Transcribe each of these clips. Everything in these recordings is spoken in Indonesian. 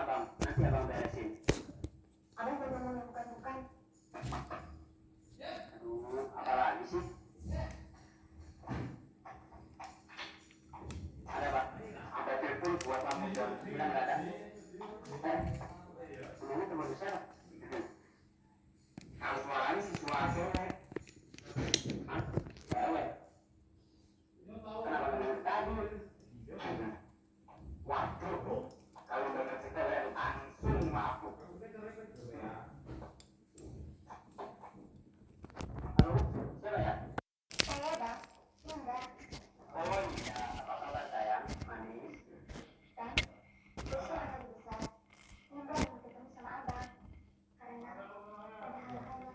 abang, nanti abang beresin. Abang belum ngomong yang bukan-bukan. Aduh, apa lagi sih? Ada pak, ada telepon buat kamu jam 9 nggak ada. Semuanya teman besar. Harus suaranya si suara Hah? Cewek. Kenapa nggak dari tadi? Waduh, kalau dengar cerita langsung mabuk. Halo, siapa ya? Saya bang, enggak. Oh iya, apa kabar sayang? Manis. Dan besok akan bisa enggak mau ketemu sama abang. Karena ada hal-hal yang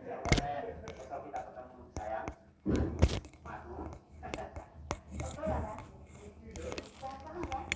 Ya boleh, besok kita ketemu sayang. Manis, madu. oke ya bang. Jangan paham ya.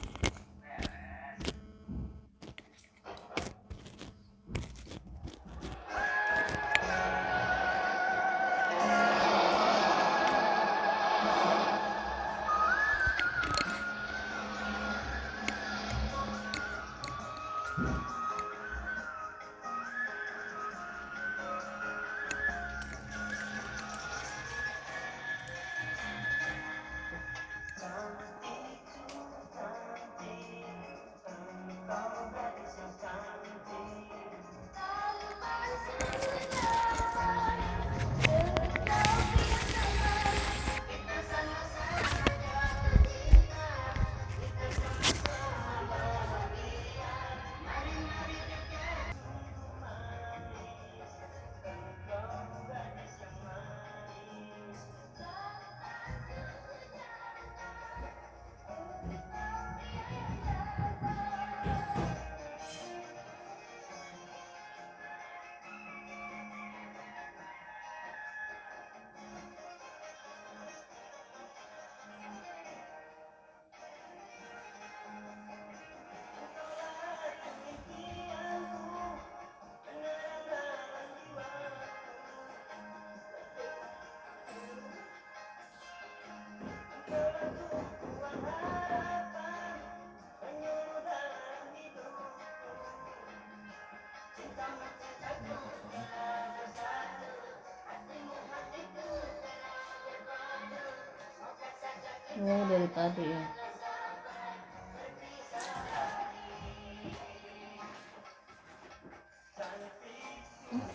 Oh, dari tadi ya.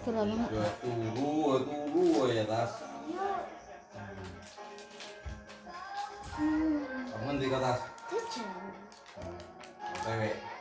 Cerah banget. Ya tunggu ya tas. Kamu di atas. Kacau. Cewek.